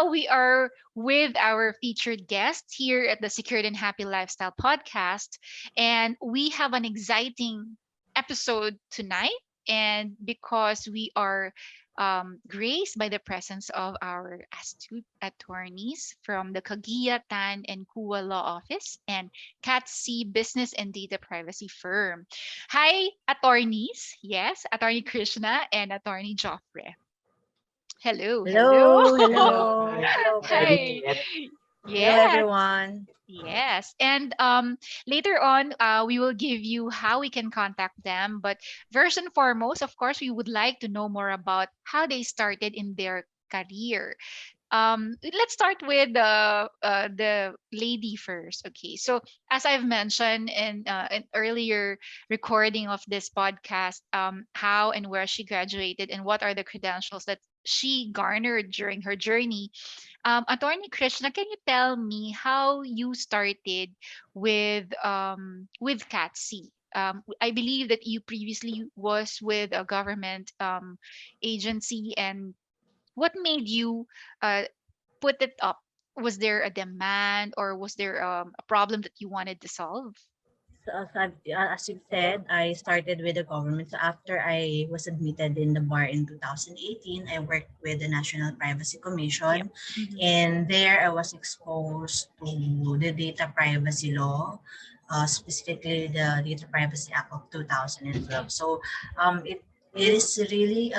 now we are with our featured guest here at the Secured and Happy Lifestyle podcast. And we have an exciting episode tonight. And because we are graced by the presence of our astute attorneys from the Caguia, Tan, and Kua Law Office and Cat C Business and Data Privacy Firm. Hi, attorneys. Yes, Attorney Krishna and Attorney Joffrey. Hello, hello. Hello, Hello, hello, hi. hello, Hi. Hi. hello, Yes, everyone. yes. And later on, we will give you how we can contact them. But first and foremost, of course, we would like to know more about how they started in their career. Let's start with the lady first. Okay, so as I've mentioned in an earlier recording of this podcast, how and where she graduated and what are the credentials that she garnered during her journey. Attorney Krishna, can you tell me how you started with CATC? I believe that you previously was with a government agency, and what made you uh, put it up? Was there a demand, or was there a problem that you wanted to solve? As you've said, I started with the government. So after I was admitted in the bar in 2018, I worked with the National Privacy Yep. Commission. Mm-hmm. And there I was exposed to the data privacy law, specifically the Data Privacy Act of 2012. So it is really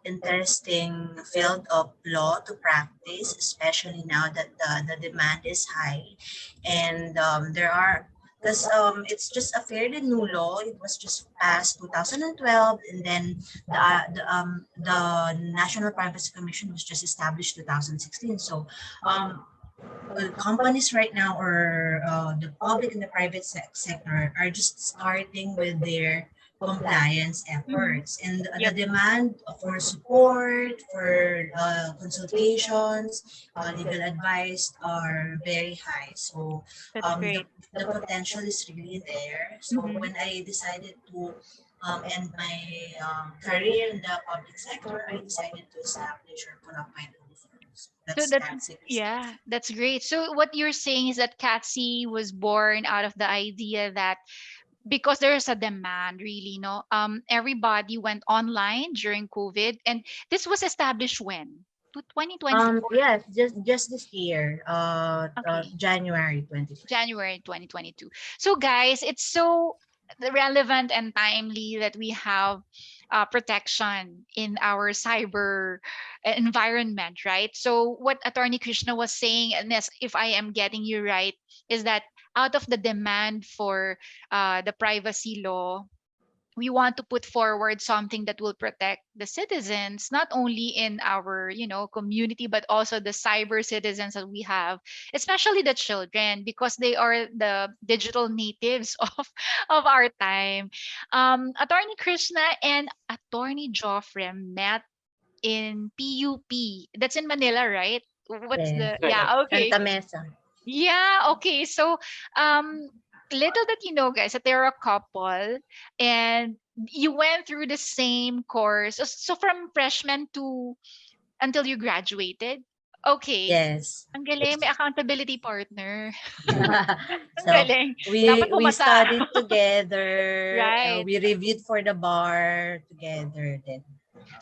interesting field of law to practice, especially now that the demand is high. And there are because it's just a fairly new law. It was just passed 2012, and then the National Privacy Commission was just established 2016. So um, companies right now, or the public and the private sector, are just starting with their compliance Mm-hmm. efforts, and the Yep. demand for support, for consultations, legal advice are very high. So That's the great. potential is really there. So Mm-hmm. when I decided to end my career in the public sector, I decided to establish or put up my own firm. So So that's that's Taxi Business. yeah, that's great. So what you're saying is that Catsi was born out of the idea that because there's a demand, really, no, everybody went online during COVID, and this was established when, to 2020, Yes, just this year, okay, January 2020. January 2022. So guys, it's so relevant and timely that we have protection in our cyber environment, right? So what Attorney Krishna was saying, and yes, if I am getting you right, is that out of the demand for the privacy law, we want to put forward something that will protect the citizens, not only in our community, but also the cyber citizens that we have, especially the children, because they are the digital natives of our time. Attorney Krishna and Attorney Joffrey met in PUP. That's in Manila, right? What's Yes, the Correct. Yeah, okay. Santa Mesa. Yeah, okay. So, um, little that you know, guys, that they're a couple, and you went through the same course. So from freshman to until you graduated. Okay. Yes. Ang galing, may Yes. accountability partner. Ang So galing. Dapat we pumasa. studied together. Right. We reviewed for the bar together. Then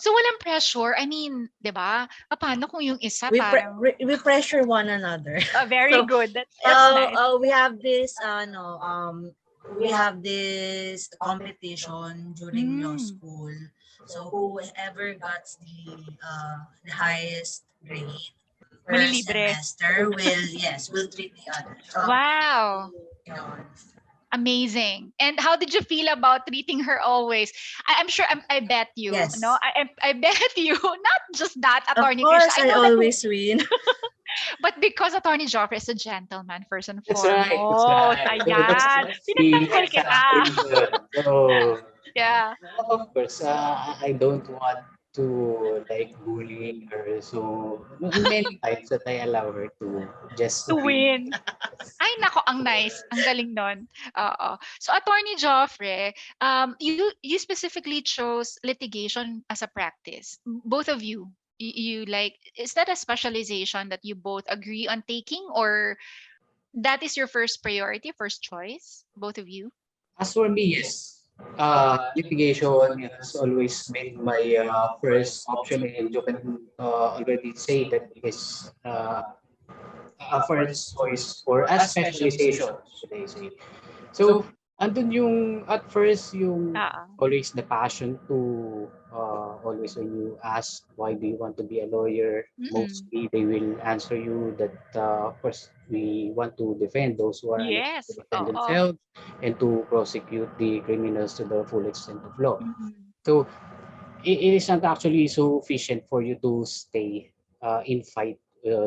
So walang pressure. I mean, 'di ba? Paano kung yung isa parang we pressure one another. very So good. That's nice. we have this no we have this competition during law Mm, school. So whoever got the highest grade per malilibre. semester will treat the other. Wow. Yun. Amazing. And how did you feel about treating her always? I'm sure I bet you, no? Yes. I bet you, not just that, Of Attorney Krishna. course, I I know that, always win. but because Attorney Joffrey is a gentleman, first and That's right. That's foremost. right. So Ayan. that's the Pinagtanggol kita. example doon. So, Yeah. of course, I don't want to like bullying her. So many times that I allow her to just To win. win. Ay, nako, ang nice. Ang galing nun. Oo. So, Attorney Joffrey, you specifically chose litigation as a practice. Both of you. you like, is that a specialization that you both agree on taking, or that is your first priority, first choice, both of you? As for me, yes. Litigation has always been my first option, and you can already say that is a first choice or a specialization, should I say. So, andun yung at first yung Ah. always the passion to always when you ask why do you want to be a lawyer, Mm-mm. mostly they will answer you that of course we want to defend those who are unable to Yes. defend Oo. themselves and to prosecute the criminals to the full extent of law. Mm-mm. So it is not actually sufficient for you to stay in fight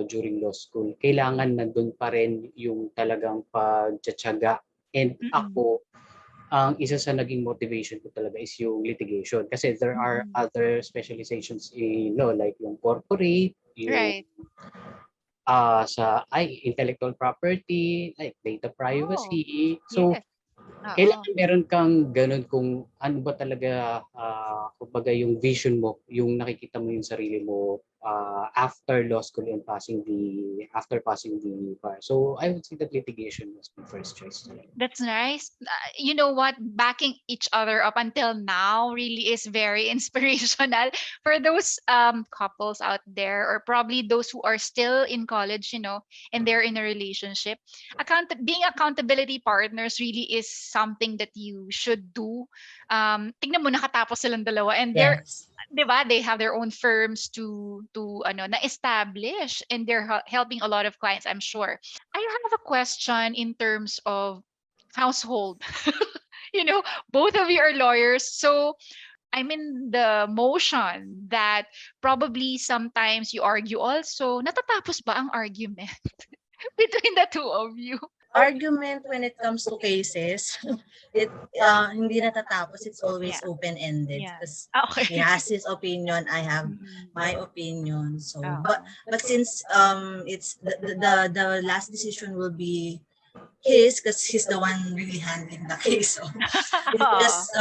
during law school. Kailangan nandun pa rin yung talagang pagtsatsaga. And Mm-mm. ako, ang isa sa naging motivation ko talaga is yung litigation. Kasi there are Mm-mm. other specializations in law like yung corporate, yung Right. sa intellectual property, like data Oh, privacy. So, yes. Oo. kailangan meron kang gano'n kung ano ba talaga, kumbaga yung vision mo, yung nakikita mo yung sarili mo, after law school and after passing the bar. So, I would say that litigation was my first choice talaga. That's nice. You know what? Backing each other up until now really is very inspirational for those couples out there, or probably those who are still in college, and they're in a relationship. Being accountability partners really is something that you should do. Tignan mo, nakatapos silang dalawa, and they're, Yes. 'di ba, they have their own firms to na establish, and they're helping a lot of clients, I'm sure. I have a question in terms of household. you know, both of you are lawyers, so I'm in the motion that probably sometimes you argue also. Natatapos ba ang argument between the two of you? Argument when it comes to cases, it hindi natatapos. It's always Yeah. open-ended Yeah. because Okay. he has his opinion, I have Mm-mm. my opinion. So, but Oo. but since it's the last decision will be his because he's the one really handling the case. So it's Oo. just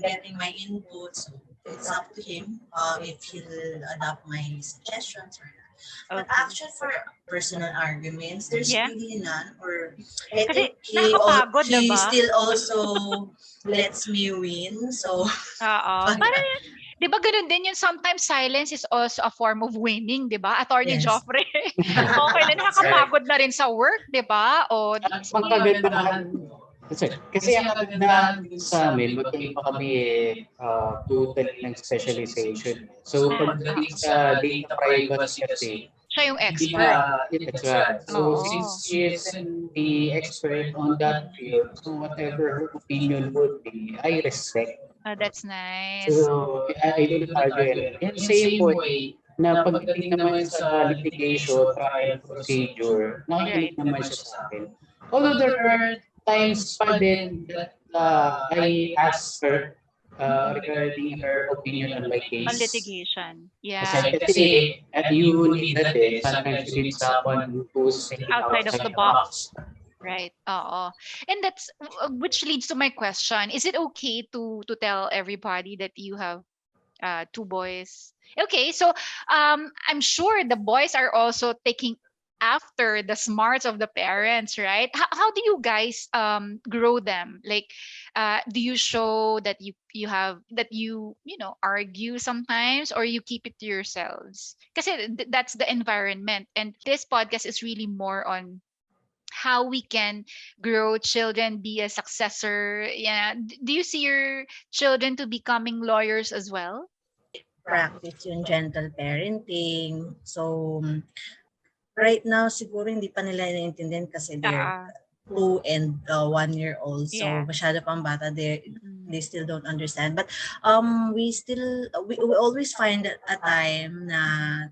getting my input. So it's up to him if he'll adopt my suggestions or not. But Okay. actually, for personal arguments, there's Yeah. really none. Or I Kasi think nakakapagod, he 'di ba? still also lets me win. So Oo. Parang, 'di ba ganun din yun, sometimes silence is also a form of winning, 'di ba? Attorney yes, Joffrey. Okay na, that's right. nakakapagod na rin sa work, 'di ba? O, Ang kagandahan kasi ang kagandahan din sa'min magkaiba kami, totally ng specialization. So pagdating oo. sa data privacy kasi, Siya yung expert. that's right. So Oo. since she is the expert on that field, so whatever her opinion would be, I respect. That's nice. So I do not argue it. In same way na pagdating naman sa litigation, trial procedure, Right. nakikinig naman siya sa'kin. Although there are times pa din that I ask her Mm-mm. regarding her opinion on my On case. litigation. Kasi, Yeah. you need that eh. Sometimes you need someone who's thinking Outside of outside the the box. box. Right. Oo. And that's which leads to my question. Is it okay to tell everybody that you have two boys? Okay, so I'm sure the boys are also taking after the smarts of the parents, right? How do you guys grow them? Like, do you show that you have that argue sometimes, or you keep it to yourselves? Because that's the environment, and this podcast is really more on how we can grow children, be a successor. Yeah, do you see your children to becoming lawyers as well? Practice yung gentle parenting. So right now siguro hindi pa nila naiintindihan kasi they're Ah, 2 and 1 year old. So yeah. masyado pang bata, Mm-mm. they still don't understand. But we always find a time na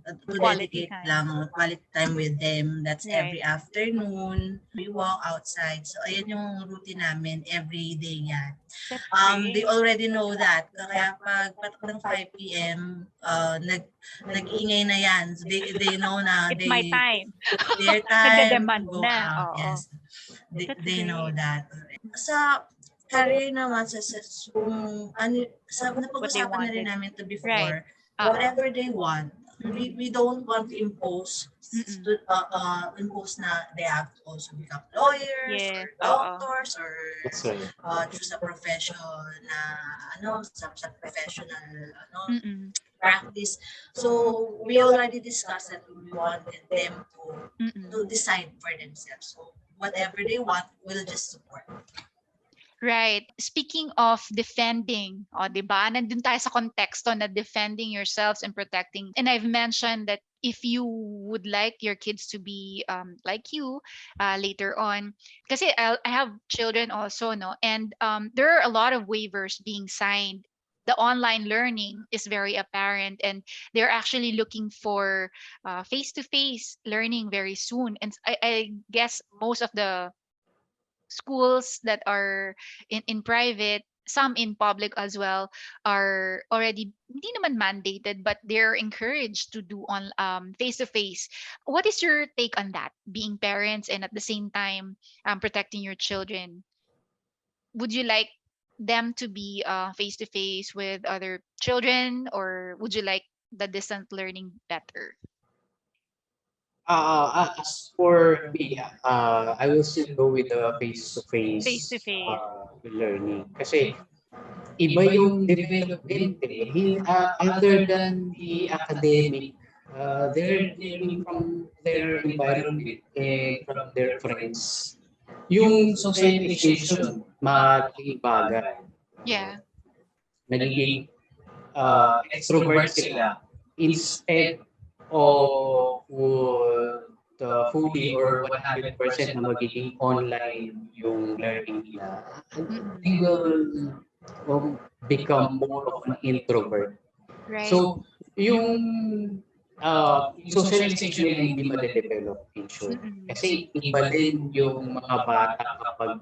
to Quality dedicate time. lang quality time with them. That's Right. every afternoon. We walk outside. So ayan yung routine namin every day yan. That's They great. already know that. Kaya pag patok ng 5 p.m., nag-ingay na yan. So they know na It's my time. it's their time to Nagde-demand go na. out. Oo. Yes, That's they know great. that. Sa career naman, kung ano, sa What they napag-usapan na rin wanted. namin to Right. before, Oo. whatever they want, Mm-mm. we don't want to impose Mm-mm. impose na they have to also become lawyers Yes. or Oo. doctors or That's right. choose a profession na some professional Mm-mm. practice. So we already discussed that we wanted them to Mm-mm. decide for themselves. So whatever they want, we'll just support. Right. Speaking of defending, o 'di ba? Nandun tayo sa konteksto na defending yourselves and protecting. And I've mentioned that if you would like your kids to be like you later on, kasi I have children also, no, and there are a lot of waivers being signed. The online learning is very apparent, and they're actually looking for face-to-face learning very soon. And I guess most of the schools that are in private, some in public as well, are already hindi naman mandated, but they're encouraged to do on face to face. What is your take on that, being parents and at the same time protecting your children? Would you like them to be face to face with other children, or would you like the distant learning better? As for me, I will still go with the Face to face-to-face face. learning. Kasi iba yung development eh. Other than the academic, they're learning from their environment and from their friends. Yung socialization, malaking bagay. Yeah. Nagiging extrovert sila instead of fully or 100% na magiging online yung learning nila. They Mm-mm. will become more of an introvert. Right. So, yung yung socialization nila hindi ma-develop in short. Mm-mm. Kasi iba din yung mga bata kapag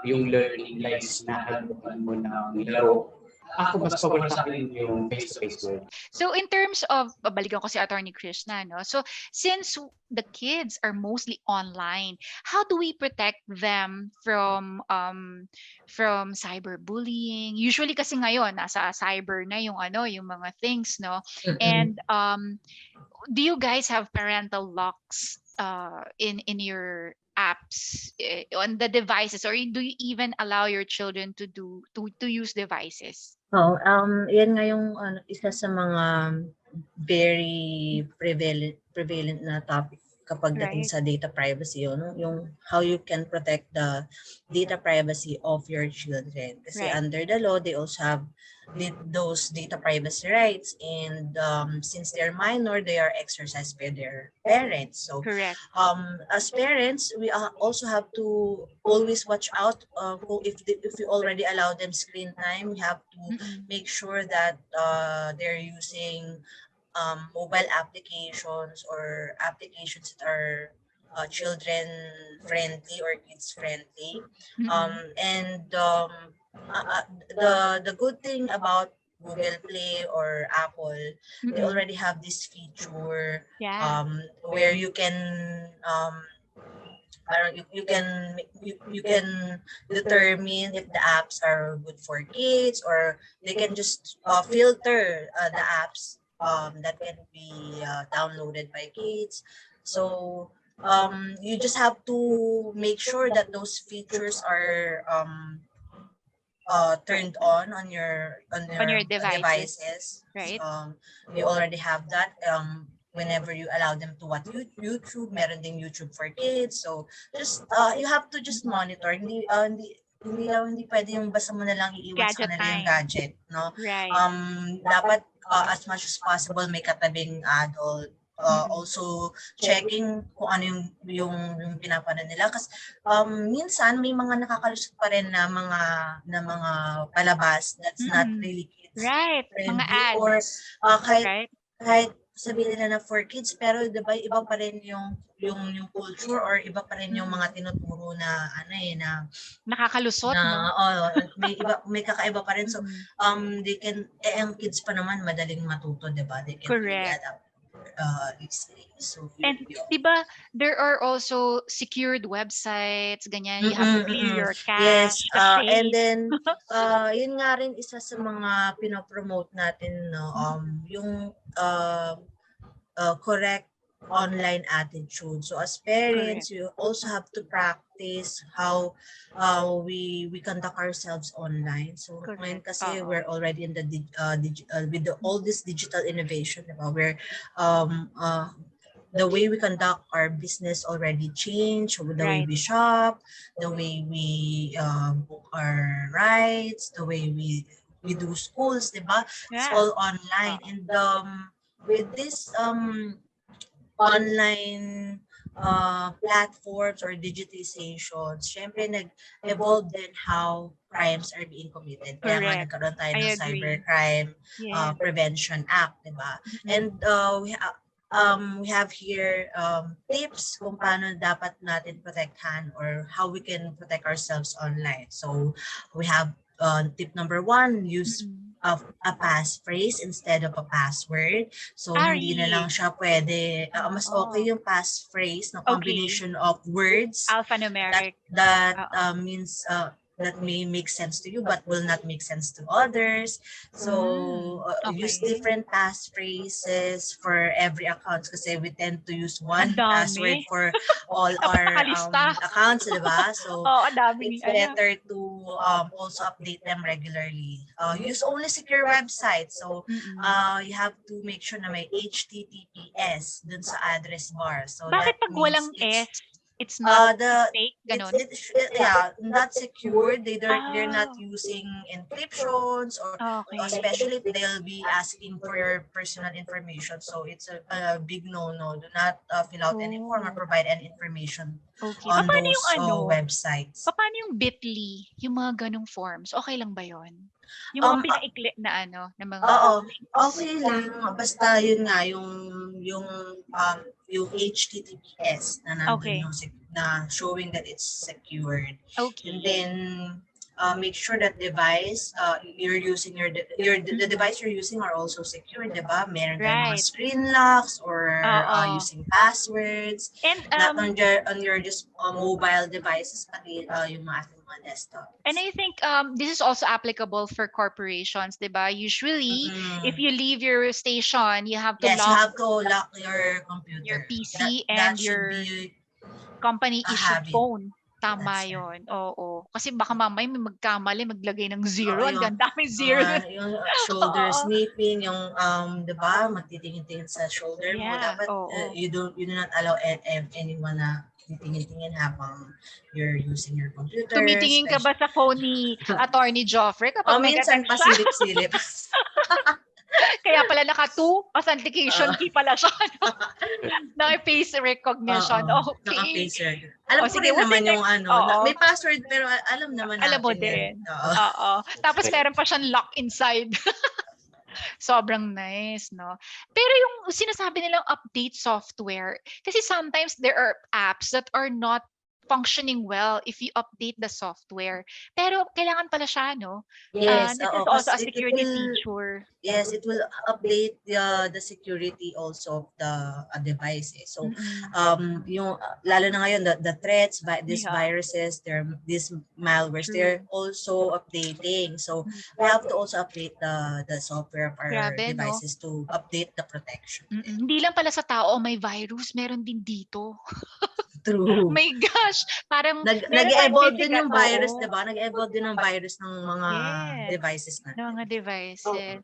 yung learning nila is nahaluan mo ng laro. Ako, mas power sa akin yung face-to-face learning. So in terms of, babalikan ko si Attorney Krishna, no? So since the kids are mostly online, how do we protect them from cyberbullying? Usually kasi ngayon nasa cyber na yung yung mga things, no? Mm-mm. And do you guys have parental locks in your apps on the devices, or do you even allow your children to use devices? Oo, yan nga yung isa sa mga very prevalent na topic kapag dating Right. sa data privacy, yung how you can protect the data privacy of your children. Kasi Right. under the law, they also have those data privacy rights, and since they're minor, they are exercised by their parents. So Correct. as parents, we also have to always watch out if we already allow them screen time. We have to Mm-mm. make sure that they're using mobile applications or applications that are children friendly or kids friendly. Mm-mm. And the good thing about Google Play or Apple, they Mm-mm. already have this feature Yeah. where you can you can determine if the apps are good for kids, or they can just filter the apps that can be downloaded by kids. So you just have to make sure that those features are turned on On your your devices, devices. right? We already have that. Whenever you allow them to watch YouTube, meron ding YouTube for kids. So just you have to just monitor. Hindi pwede yung basta mo na lang iiwan sa Gadget kanila yung time. gadget, no? Right. Dapat as much as possible may katabing adult. Mm-mm. Also checking kung ano yung pinapanood nila, kasi minsan may mga nakakalusot pa rin na mga palabas that's not Mm-mm. really kids Right. Mga friendly, or ads, kahit right? sabihin nila na for kids, pero 'di ba iba pa rin yung culture, or iba pa rin yung mga tinuturo na na Nakakalusot, no? may kakaiba pa rin. So Mm-mm. they can ang kids pa naman madaling matuto, 'di ba? They can really Correct. adapt easily. So And yun. 'di ba, there are also secured websites, ganyan. You have to clear Mm. your Yes, cache, and cache. then yun nga rin isa sa mga pino-promote natin, no, yung correct online attitude. So as parents, Correct. you also have to practice how we conduct ourselves online. So ngayon Correct. kasi Oo. we're already in the with all this digital innovation, diba? Where um uh, the way we conduct our business already changed, the way Right. we shop, the way we book our rides, the way we do schools, diba? It's Yeah. all online. Oo. And with this online platforms or digitization, syempre nag-evolve din how crimes are being committed. Kaya nga Correct. nagkaroon tayo I ng agree. Cybercrime Yes. Prevention Act, di ba? Mm-mm. And we have here tips kung paano dapat natin protektahan or how we can protect ourselves online. So we have tip number 1, use Mm-mm. a passphrase instead of a password. So, hindi na lang Ari. siya pwede, mas okay Oo. yung passphrase na Okay. combination of words Alphanumeric. that Oo. means that may make sense to you but will not make sense to others. So, use Okay. different passphrases for every account kasi we tend to use Ang one password dami. for all Dapat our nakalista. accounts, di ba? So, Oo, ang daming it's ano. better to also update them regularly. Use only secure websites. So, Mm-mm. you have to make sure na may HTTPS dun sa address bar. So, Bakit that pag means walang it's S, it's not the fake? it's Ganon? yeah, not secured. They're not Ah, using encryptions or okay. especially if they'll be asking for your personal information. So it's a big no-no. Do not fill out any form or Oh, provide any information okay. on Paano yung those ano? websites. Paano yung Bitly? Yung mga ganong forms? Okay lang ba yon? Yung mga Um, pinaikli na ano, na mga Oo, links. okay lang basta yun nga yung yung HTTPS na nandun Okay. yung na showing that it's secured. And Okay. then make sure that device you're using the Mm-mm. device you're using are also secure, 'di ba? Meron tayong mga Right. screen locks or Oo. using passwords And not on your just mobile devices pati yung mga ating mga And desktops. I think this is also applicable for corporations, 'di ba? Usually, if Mm-mm. you leave your station, you have to Yes, you lock have to lock your your computer. PC That and should your be company a issued habit. phone. Tama That's right. 'yon. Oo. Kasi baka mamaya may magkamali, maglagay ng Oo, zero. Ang daming zero mga dun. yung shoulder Oo. sniffing, yung 'di ba, magtitingin-tingin sa shoulder mo. Yeah, Dapat oo. you do not allow anyone na titingin-tingin habang you're using your computer, Tumitingin ka ba especially. sa phone ni Attorney Joffrey kapag may Minsan ka-text siya? pasilip-silip. Kaya pala naka-2 authentication Oo. key pala siya. Naka-face Oo, recognition. Okay. naka-face record. Alam O ko sige, rin what's naman your yung next? ano, Oo. may password pero alam naman Alam mo natin yan. din. Oo. Oo. Tapos Right. meron pa siyang lock inside. Sobrang nice, no? Pero yung sinasabi nilang update software, kasi sometimes there are apps that are not functioning well if you update the software. Pero kailangan pala siya, no? Yes, This is oo, also a kasi it security will feature. yes, it will update the security also of the device. So, Mm-mm. yung lalo na ngayon the threats, these Yeah, viruses, these malwares, they're true. also updating. So, Mm. we have to also update the software of our Grabe, no? devices to update the protection. Mm-mm. Hindi lang pala sa tao may virus, meron din dito. True. My gosh, parang meron tayong Nag-evolve din physical, yung virus, oo. 'di ba? Nag-evolve din ng virus ng mga Yes, devices ng natin. mga devices.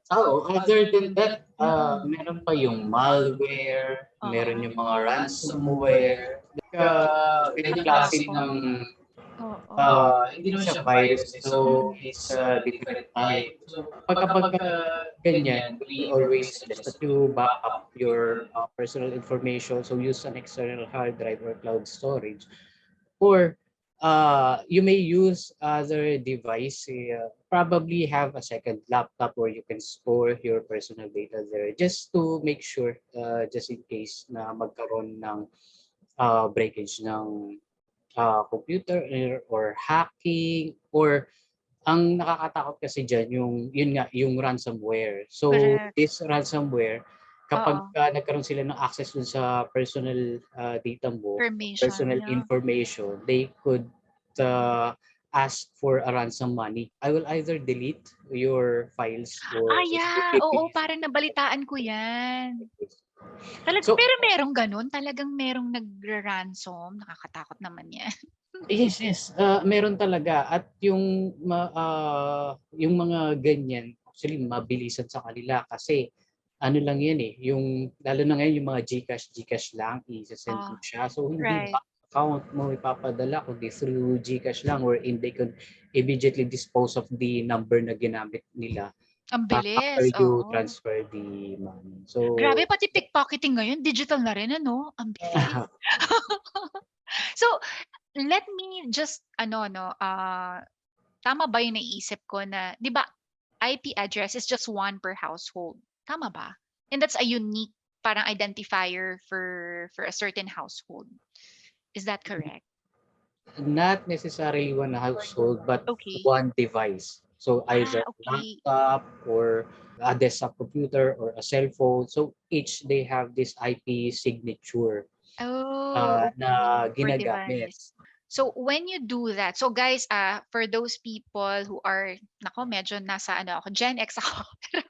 Other than that, Mm-mm. meron pa yung malware, meron Oo. yung mga ransomware, ganyan klase Atraso. ng, Oo. hindi naman siya virus, so Mm-mm. it's a different type. So pagka ganyan, we always suggest that you back up your personal information, so use an external hard drive or cloud storage. Or you may use other device, probably have a second laptop where you can store your personal data there just to make sure, just in case na magkaroon ng breakage ng computer or hacking, or ang nakakatakot kasi diyan yun nga yung ransomware. So Correct. this ransomware, kapag Oo. nagkaroon sila ng access dun sa personal data mo, Information personal niya. information, they could ask for a ransom money. I will either delete your files or Yeah. Oo, parang nabalitaan ko yan. So, Pero merong ganun, talagang merong nagra-ransom, nakakatakot naman 'yan. yes. Meron talaga at yung mga ganyan, actually mabilisan sa kanila kasi ano lang yan yung lalo na ngayon yung mga GCash lang, i-send mo Oh, siya. So hindi right. ba account mo ipapadala kundi through GCash lang wherein they could immediately dispose of the number na ginamit nila Ang after bilis, you oo. transfer the money. So, Grabe pati pickpocketing ngayon digital na rin ano, ang bilis. So, let me just tama ba yung naisip ko na 'di ba IP address is just one per household, tama ba? And that's a unique parang identifier for a certain household. Is that correct? not necessarily one household, but Okay. one device. So either Okay. laptop or a desktop computer or a cell phone. So each they have this IP signature Oh, na okay. Per ginagamit. device. So when you do that, so guys, for those people who are, nako, medyo nasa ano ako, Gen X ako. Pero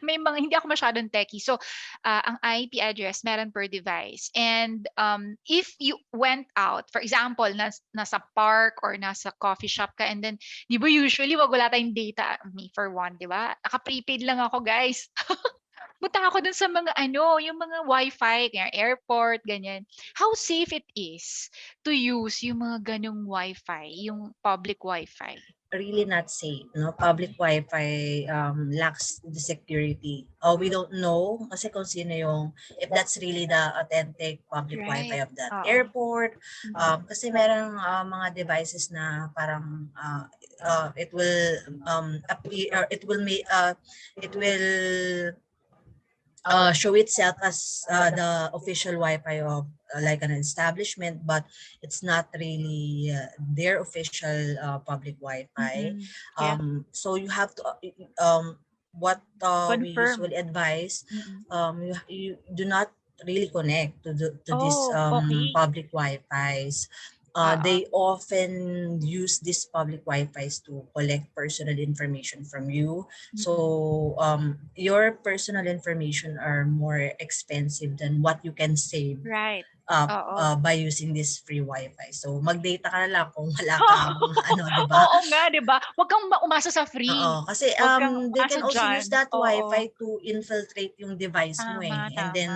may mga hindi ako masyadong techie. So ang IP address meron per device. And if you went out, for example, nasa park or nasa coffee shop ka, and then, di ba usually wag wala tayong data, me for one, di ba? Naka-prepaid lang ako, guys. Punta ako dun sa mga ano, yung mga wifi, kaya airport, ganyan. How safe it is to use yung mga ganong wifi, yung public wifi? Really not safe, no? Public Wi-Fi lacks the security. We don't know kasi kung sino yung, if that's really the authentic public Wi-Fi Right. of that Oo. airport. Kasi merong mga devices na parang it will appear, or it will show itself as the official Wi-Fi of like an establishment, but it's not really their official public Wi-Fi. Mm-mm. Yeah. So you have to what we Confirm. usually advise, Mm-mm. you do not really connect to this Oh, okay. public Wi-Fi's. Oo. They often use these public Wi-Fi's to collect personal information from you. Mm-mm. So your personal information are more expensive than what you can save Right. Oo. by using this free Wi-Fi. So mag-data ka na lang kung wala kang ano, 'di ba? Oo nga, 'di ba? Huwag kang umasa sa free. Oo, kasi Huwag kang they umasa can also use diyan. that Oo. Wi-Fi to infiltrate yung device mo Tama, and then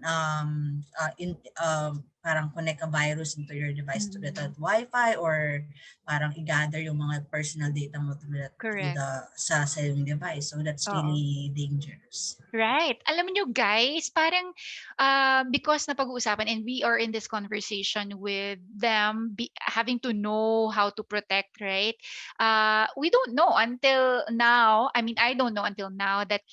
tama. parang connect a virus into your device to that Mm. Wi-Fi, or parang i-gather yung mga personal data mo through Correct. sa yung device. So that's Oo. really dangerous. Right. Alam niyo guys, parang because napag-uusapan and we are in this conversation with them having to know how to protect, right? We don't know until now. I mean, I don't know until now that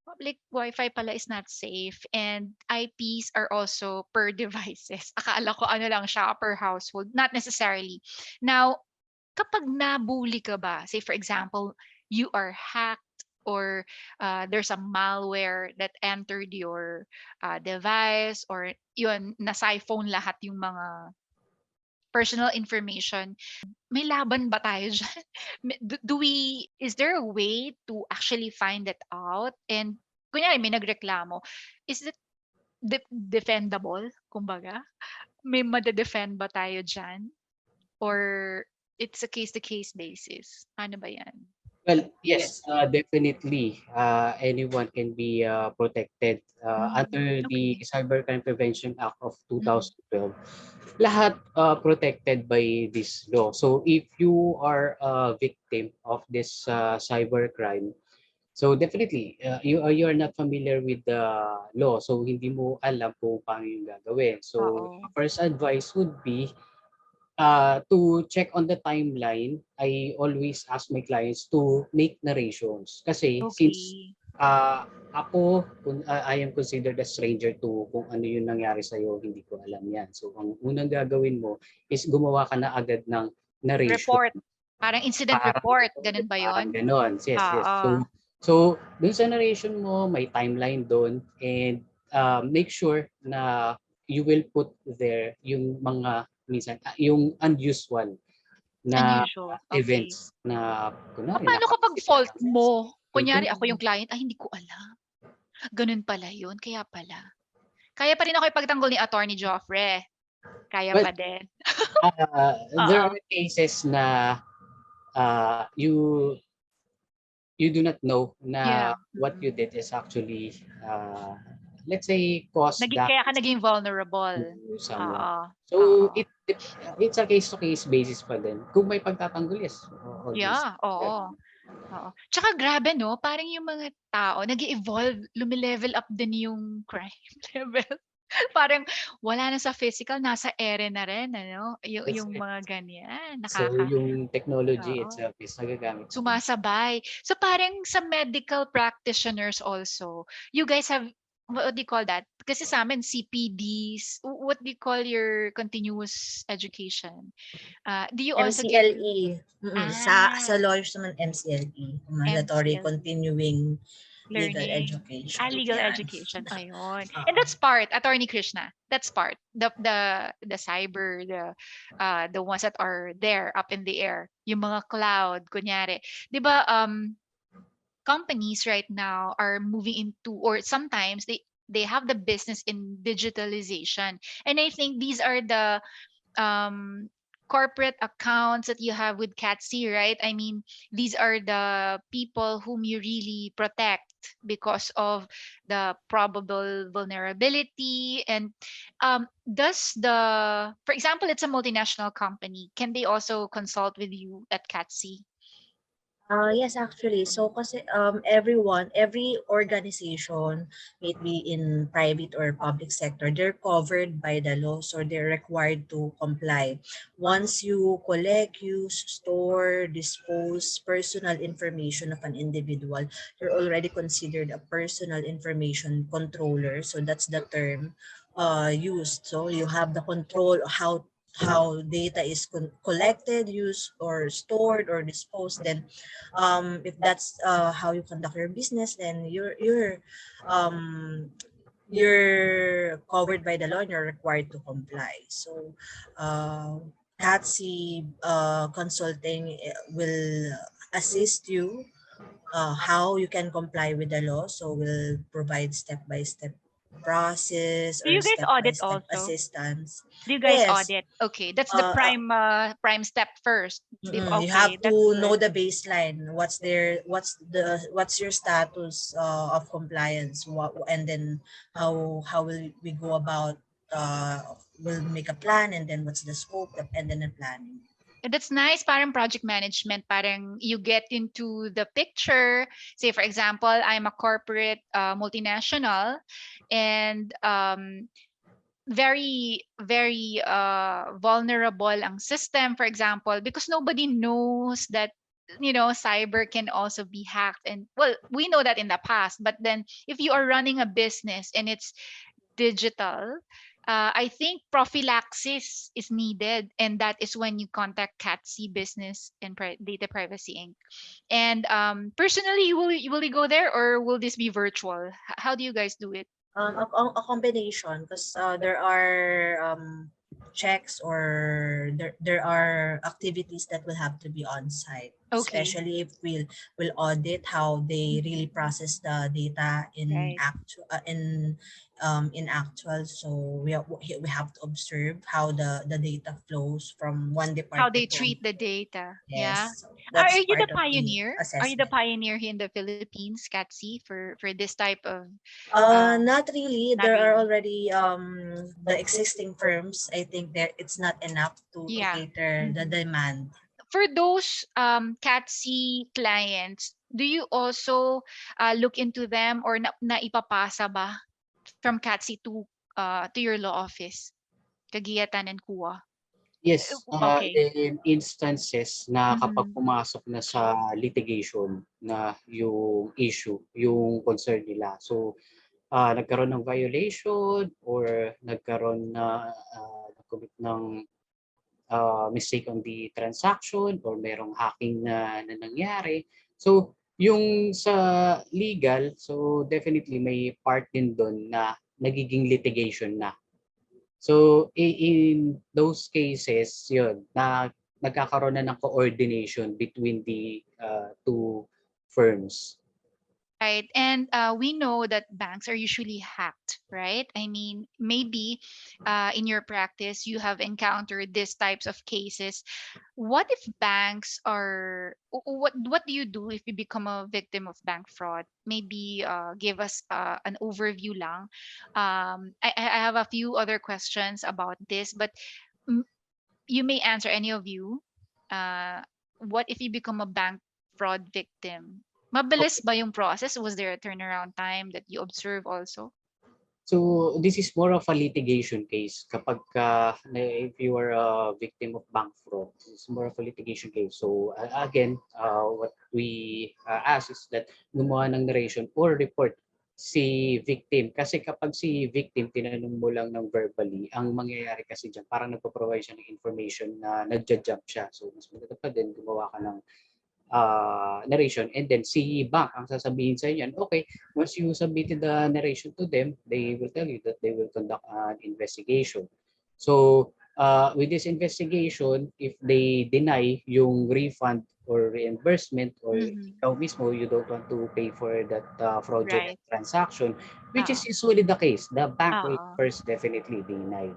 public Wi-Fi pala is not safe and IPs are also per devices. Akala ko ano lang siya per household, not necessarily. Now, kapag nabully ka ba, say for example, you are hacked or there's a malware that entered your device or yun, na-siphone lahat yung mga personal information, may laban ba tayo dyan? Is there a way to actually find that out? And kunyari may nagreklamo, is it defendable, kumbaga? May made-defend ba tayo dyan? Or it's a case-to-case basis? Ano ba yan? Well, yes, definitely. Anyone can be protected under the Okay. Cybercrime Prevention Act of Mm. 2012. Lahat protected by this law. So if you are a victim of this cybercrime, so definitely you are not familiar with the law. So hindi mo alam kung paano yung gagawin. So Oo. first advice would be to check on the timeline. I always ask my clients to make narrations. Kasi since Okay. ako, I am considered a stranger to kung ano yung nangyari sa'yo, hindi ko alam yan. So ang unang gagawin mo is gumawa ka na agad ng narration. Report. Parang incident Parang, report. Ganun ba parang yon? ganon. Yes. Oo. So dun sa narration mo, may timeline doon and make sure na you will put there yung mga minsan yung unusual na Unusual. Okay. events na kunwari Paano kapag nakapansin ka fault lang mo? yung Kunyari ako ganun. yung client, ay hindi ko alam. Ganun pala yun. Kaya pala. Kaya pa rin ako ipagtanggol ni Attorney Joffrey. Kaya pa But din. there Oo. are cases na you do not know na Yeah. what you did is actually let's say cause Kaya ka damage naging vulnerable. to someone. Oo. So Oo. it's a case to case basis pa din. Kung may pagtatanggol, yes, always. Yeah, oo. Oo. Tsaka grabe 'no, parang yung mga tao nag-e-evolve, lume-level up din yung crime level. Parang wala na sa physical, nasa ere na rin ano, That's yung right. mga ganyan, So yung technology oo, itself is nagagamit pa din. sumasabay. So parang sa medical practitioners also, you guys have what do you call that? Kasi sa'min CPDs, what do you call your continuous education? Do you also give MCLE. Sa ah, lawyers naman MCLE, mandatory MCL continuing legal learning. education. Legal Yan. education. Ayun. And Oo. that's part, Attorney Krishna. That's part. The cyber, the ones that are there up in the air. Yung mga cloud, kunyari. 'Di ba companies right now are moving into, or sometimes they have the business in digitalization. And I think these are the um corporate accounts that you have with Catsi, right? I mean, these are the people whom you really protect because of the probable vulnerability. And does the, for example, it's a multinational company, can they also consult with you at Catsi? Yes, actually. So, kasi every organization, may it be in private or public sector, they're covered by the law, so they're required to comply. Once you collect, use, store, dispose personal information of an individual, you're already considered a personal information controller. So that's the term used. So you have the control of how data is collected, used, or stored or disposed. Then if that's how you conduct your business, then um you're covered by the law and you're required to comply. So uh CATSI consulting will assist you how you can comply with the law. So we'll provide step-by-step process Do or you guys audit step-by-step also? assistance. Do you guys Yes. audit? Okay, that's the uh, uh, prime step first. You Okay, have that's to know good. the baseline. What's your status of compliance? And then how will we go about? We'll make a plan, and then what's the scope, and then the planning. And that's nice. Parang project management. Parang you get into the picture. Say, for example, I'm a corporate multinational, and very vulnerable ang system, for example, because nobody knows that cyber can also be hacked. And well, we know that in the past, but then if you are running a business and it's digital, I think prophylaxis is needed, and that is when you contact CATC Business and Data Privacy Inc. And personally, will you go there, or will this be virtual? How do you guys do it? A combination, because there are checks, or there are activities that will have to be on site, Okay. especially if we'll audit how they really Mhm. process the data Right. in actual. So we have to observe how the data flows from one How department they to. treat the data. Yeah. Yes, so Are that's you the part of the pioneer? Are you the assessment. pioneer here in the Philippines, Katsi, for this type of Not really. not There are really. already the existing firms. I think that it's not enough to Yeah. cater the Mhm. demand. For those CATC clients, do you also look into them, or naipapasa ba from CATC to your law office, Kagiyatan and Kuwa? Yes, Okay. in instances na kapag Mhm. pumasok na sa litigation na yung issue, yung concern nila. So, nagkaroon ng violation or nagkaroon na nag-commit ng mistake on the transaction or merong hacking na nangyari. So, yung sa legal, so definitely may part din doon na nagiging litigation na. So, in those cases, yun, na nagkakaroon na ng coordination between the two firms. Right. And we know that banks are usually hacked, right? I mean, maybe in your practice, you have encountered these types of cases. What if banks are, what do you do if you become a victim of bank fraud? Maybe give us an overview lang. I have a few other questions about this, but mm, you may answer any of you. Uh, what if you become a bank fraud victim? Mabilis ba yung process? Was there a turnaround time that you observe also? So this is more of a litigation case kapag if you are a victim of bank fraud. It's more of a litigation case. So again, what we ask is that gumawa ng narration or report si victim. Kasi kapag si victim, tinanong mo lang ng verbally, ang mangyayari kasi dyan, parang nagpo-provide siya ng information na nagja-jump siya. So mas maganda pa din gumawa ka ng narration, and then si bank ang sasabihin sa inyo, okay, once you submitted the narration to them, they will tell you that they will conduct an investigation. So with this investigation, if they deny yung refund or reimbursement, or Mm-hmm. ikaw mismo you don't want to pay for that fraudulent Right. transaction, which is Oo. usually the case, the bank will Oo. first definitely deny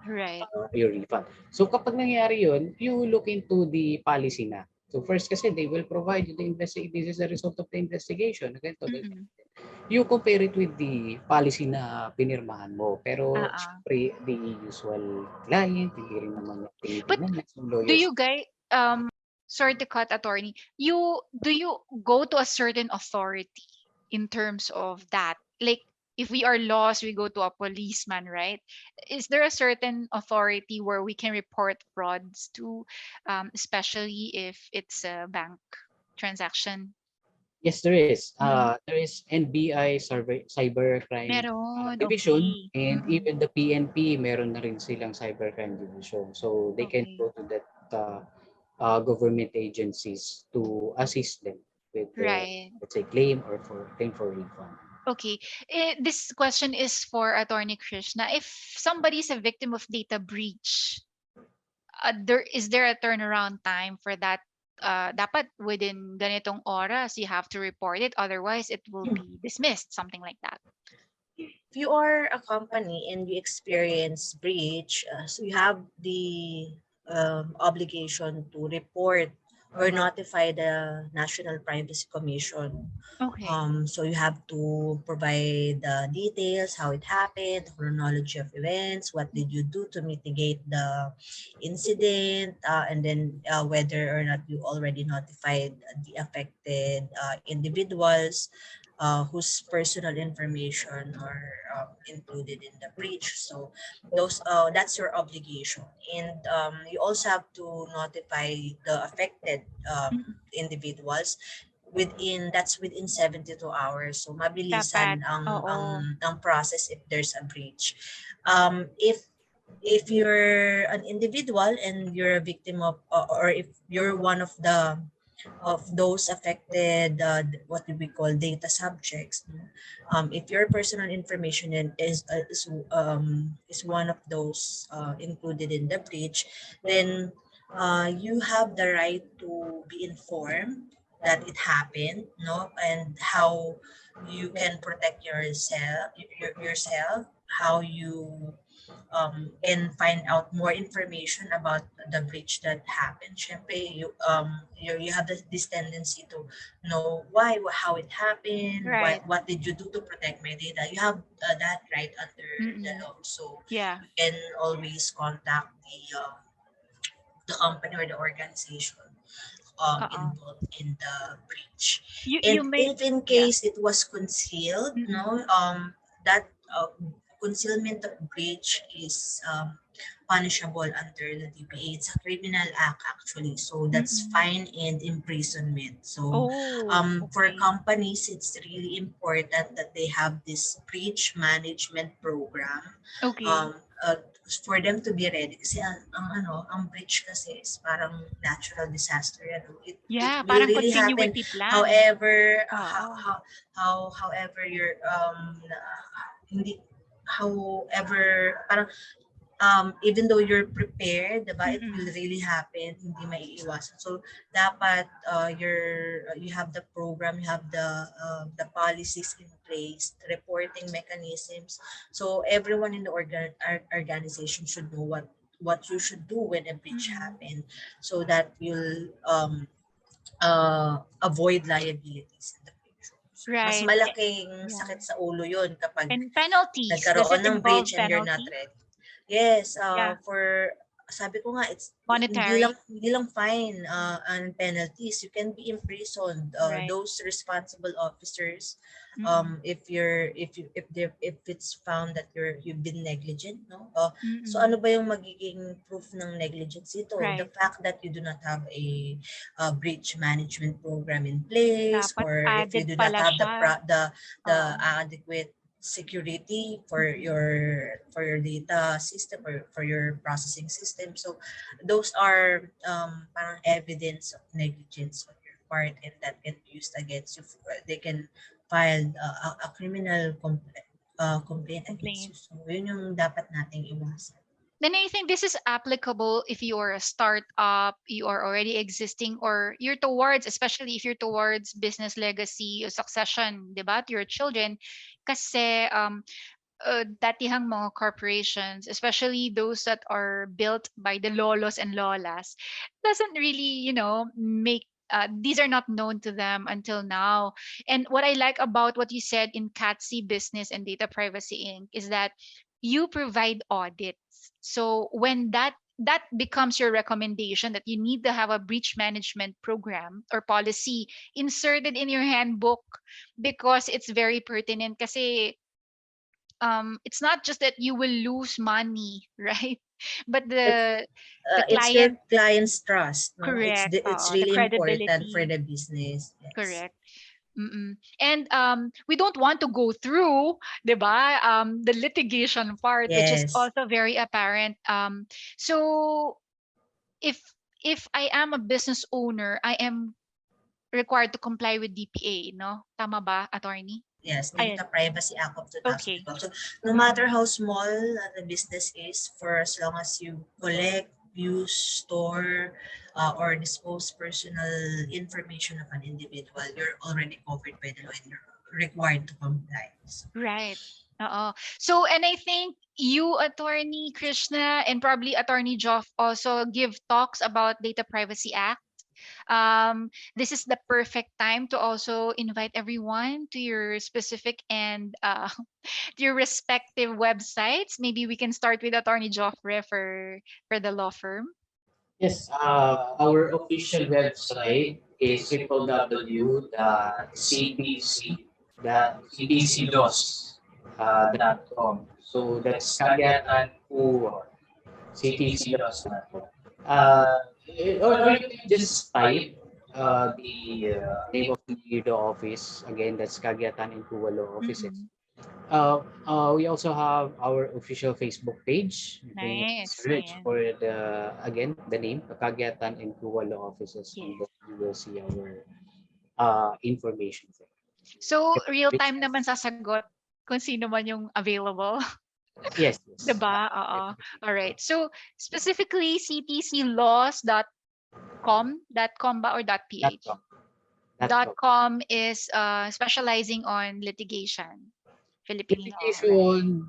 Right. your refund. So kapag nangyari yun, you look into the policy na. So first kasi they will provide you the investigation. This is the result of the investigation. Ganito, ganito. Mm-mm. You compare it with the policy na pinirmahan mo. Pero Oo. syempre, the usual client, hindi rin naman yung But tinitingnan niya. Some do lawyers. you guys sorry to cut, attorney, you do you go to a certain authority in terms of that, like if we are lost we go to a policeman, right? Is there a certain authority where we can report frauds to, especially if it's a bank transaction? Yes, there is. Mm-hmm. There is NBI Cybercrime Meron, Division, okay. and Mm-mm. even the PNP, meron na rin silang Cybercrime Division. So they can Okay. go to that government agencies to assist them with their, Right. let's say, claim or for claim for refund. Okay. This question is for Attorney Krishna. If somebody is a victim of data breach, there a turnaround time for that? Dapat within ganitong oras you have to report it, otherwise it will be dismissed, something like that. If you are a company and you experience breach, so you have the obligation to report or notify the National Privacy Commission. Okay. So you have to provide the details, how it happened, chronology of events, what did you do to mitigate the incident, and then whether or not you already notified the affected individuals whose personal information are included in the breach. So those that's your obligation, and you also have to notify the affected Mm-mm. individuals within 72 hours. So Dapat. mabilisan Oo. ang process if there's a breach. If you're an individual and you're a victim of or if you're one of those affected, what do we call data subjects, no? If your personal information is one of those included in the breach, then you have the right to be informed that it happened, no, and how you can protect yourself, how you can find out more information about the breach that happened. Syempre, you have this tendency to know why, how it happened, Right. what did you do to protect my data. You have that right under the Mm-mm. law. So Yeah. you can always contact the company or the organization Oo. involved in the breach. You And may. if in Yeah. case it was concealed, Mm-mm. no, that concealment of breach is punishable under the DPA. It's a criminal act actually. So that's Mm-mm. fine and imprisonment. So Oh, for okay. companies, it's really important that they have this breach management program. Okay. Um, uh, for them to be ready kasi ang breach kasi is parang natural disaster yan. It Yeah, will parang really happen. continuity plan. However, Oo. however your hindi however parang even though you're prepared, diba, it will Mm-mm. really happen, hindi maiiwasan. So, dapat you have the program, you have the policies in place, reporting mechanisms. So, everyone in the organization should know what you should do when a breach Mm-mm. happen so that you'll avoid liabilities in the future. So, mas Right. malaking Yeah. sakit sa ulo yun kapag And penalties. Does it nagkaroon ng involve breach and you're not penalty? ready. Yes, Yeah. for sabi ko nga Monetary. hindi lang fine and penalties. You can be imprisoned. Right. Those responsible officers, Mm-mm. if it's found that you've been negligent, no? So Mm-mm. ano ba yung magiging proof ng negligence ito? The Right. fact that you do not have a breach management program in place, Dapat or if you added do not pala have siya. the Oo. adequate security Mm-mm. for your data system or for your processing system. So those are parang evidence of negligence on your part, and that can be used against you. They can file a criminal complaint against Complaint. you. So yun yung dapat nating iwasan. Then I think this is applicable if you are a startup, you are already existing, or you're towards, especially if you're towards business legacy or succession, diba, to your children. Kasi datihang mga corporations, especially those that are built by the lolos and lolas, doesn't really, make these are not known to them until now. And what I like about what you said in CATSI Business and Data Privacy Inc. is that you provide audits. So when that becomes your recommendation that you need to have a breach management program or policy inserted in your handbook because it's very pertinent kasi it's not just that you will lose money right but It's the it's your client. client's trust, no? Correct. It's The really important for credibility. the business. Yes. Correct. Mm-mm. And we don't want to go through, 'di ba, the litigation part, which is Yes. also very apparent. So if I am a business owner, I am required to comply with DPA, no? Tama ba, attorney? Yes, Ayan. Data Privacy Act of Okay. 2012. So no Mm-mm. matter how small the business is, for as long as you collect, use, store, or dispose personal information of an individual, you're already covered by the law and you're required to comply. So, Right. So, and I think you, Attorney Krishna, and probably Attorney Joff also give talks about Data Privacy Act. This is the perfect time to also invite everyone to your specific and to your respective websites. Maybe we can start with Attorney Joffrey for the law firm. Yes, our official website is www.ctc.ctclaws.com. So that's Caguiatan po ctclaws.com. Or you can just type name of the office. Again, that's Caguiatan and Law Offices. Mm-mm. We also have our official Facebook page. You can Nice. search Ayan. for the name, Caguiatan and Law Offices, and Yes. then you will see our information there. So, Yep. real Reach time us. naman sasagot kung sino man yung available. Yes, yes. 'Di ba? Oo. Definitely. All right. So, specifically ctclaws.com ba or Dot .ph? com. Dot com. .com is specializing on litigation, Philippine law, right? Litigation,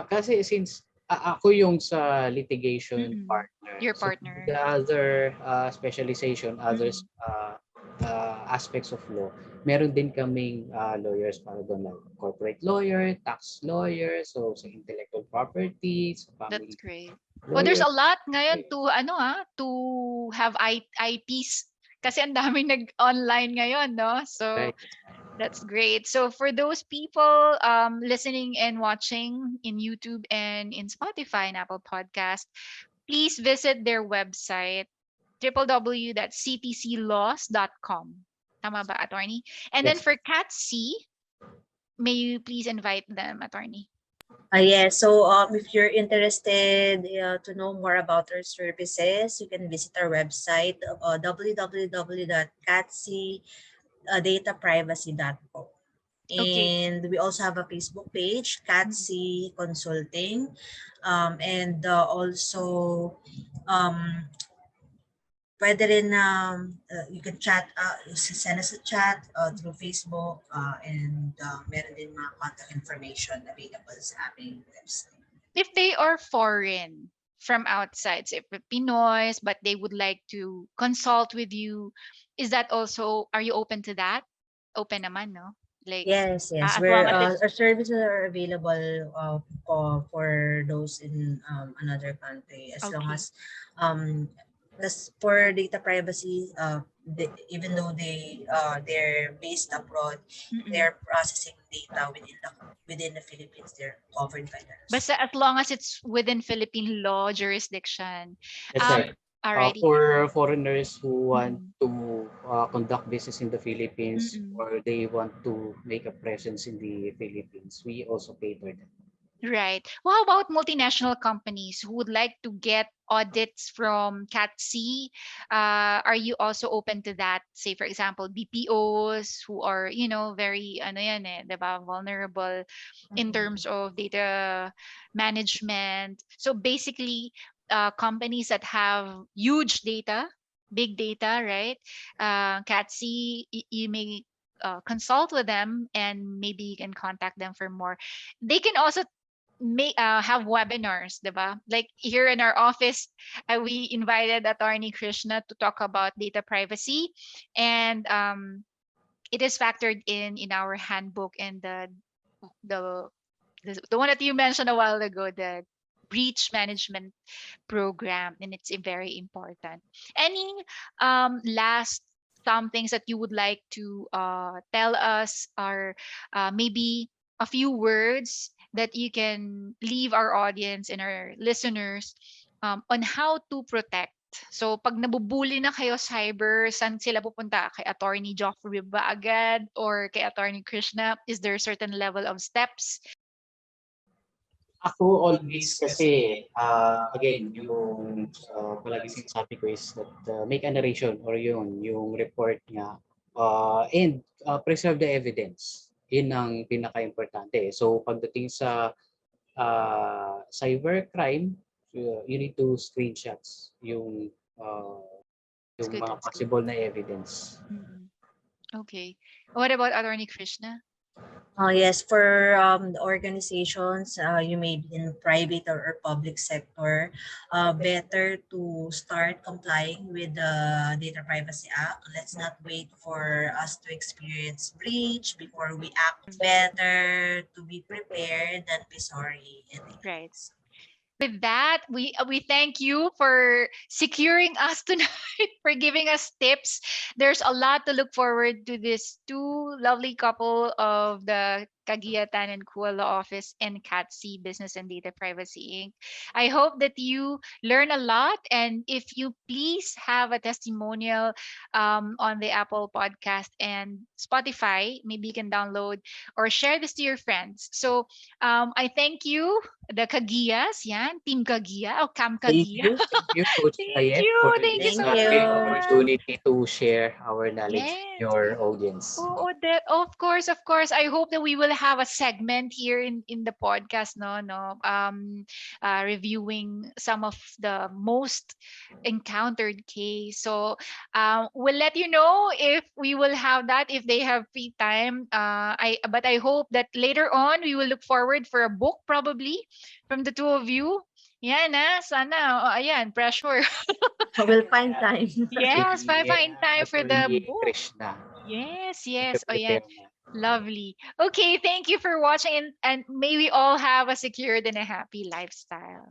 kasi since ako yung sa litigation Mm-mm. partner. Your So partner. the other specialization, others Mm-mm. aspects of law, meron din kaming lawyers para doon, like corporate lawyer, tax lawyer, so sa intellectual property, sa That's family great. Oh, there's lawyer. a lot ngayon to have IPs kasi ang daming nag-online ngayon, no? So, Right. that's great. So for those people listening and watching in YouTube and in Spotify and Apple Podcast, please visit their website www.ctclaws.com. Tama ba, attorney? And then Yes. for Cat C, may you please invite them, attorney? yes, so if you're interested to know more about our services, you can visit our website, www.catcydataprivacy.com. Okay. And we also have a Facebook page, Mm-mm. Catsi Consulting. And also, um, pwede rin you can chat, send us a chat through Facebook, and meron din mga contact information available sa aming website. If they are foreign from outside, say Pinoys, but they would like to consult with you, is that also, are you open to that? Open naman, no? Like, Yes, yes. as long We're as it's our services are available for those in another country, as long okay. as um because for data privacy, even though they're based abroad, Mm-mm. they're processing data within the Philippines. They're covered by that. Basta as long as it's within Philippine law jurisdiction. That's Um, right. alrighty. For foreigners who want Mm-mm. to conduct business in the Philippines Mm-mm. or they want to make a presence in the Philippines, we also cater them. Right. Well, how about multinational companies who would like to get audits from CATC? Are you also open to that? Say, for example, BPOs who are, very, ano yan eh, 'di ba, vulnerable in terms of data management. So basically, companies that have huge data, big data, right? CATC, you may consult with them and maybe you can contact them for more. They can also have webinars, 'di ba? Like here in our office, we invited Attorney Krishna to talk about data privacy, and it is factored in our handbook and the the one that you mentioned a while ago, the breach management program, and it's very important. Any last some things that you would like to tell us, or maybe a few words that you can leave our audience and our listeners on how to protect. So, pag nabubuli na kayo cyber, saan sila pupunta? Kay Attorney Joffrey ba agad? Or kay Attorney Krishna? Is there a certain level of steps? Ako always kasi, again, yung palagi sinasabi ko is that make a narration or yung report niya and preserve the evidence. Yun ang pinaka-importante. So pagdating sa cybercrime, you need to screenshots uh, That's yung good. mga That's good. possible na evidence. Mm-mm. Okay. What about Attorney Krishna? Yes, for the organizations, you may be in private or public sector, better to start complying with the Data Privacy Act. Let's not wait for us to experience breach before we act. Better to be prepared than be sorry in Right. advance. With that, we thank you for securing us tonight, for giving us tips. There's a lot to look forward to this two lovely couple of the Caguia Tan and Kua Law Office and CATC Business and Data Privacy Inc. I hope that you learn a lot, and if you please have a testimonial on the Apple Podcast and Spotify, maybe you can download or share this to your friends. So I thank you, the Kagias, yan, Team Kagia o Cam Kagia. Thank you, Coach Thank you Thank so for great you. much. opportunity to share our knowledge with Yes. your audience. Oh, that of course, of course. I hope that we will have a segment here in the podcast, no, reviewing some of the most encountered case. So, we'll let you know if we will have that if they have free time. But I hope that later on we will look forward for a book probably from the two of you. Yan sana. Oh, ayan, pressure. We'll find time. Yes, Attorney, find time for the Attorney book. Krishna. Yes, Thank you, yes. Oh, yeah. prepare na. Lovely. Okay, thank you for watching, and may we all have a secured and a happy lifestyle.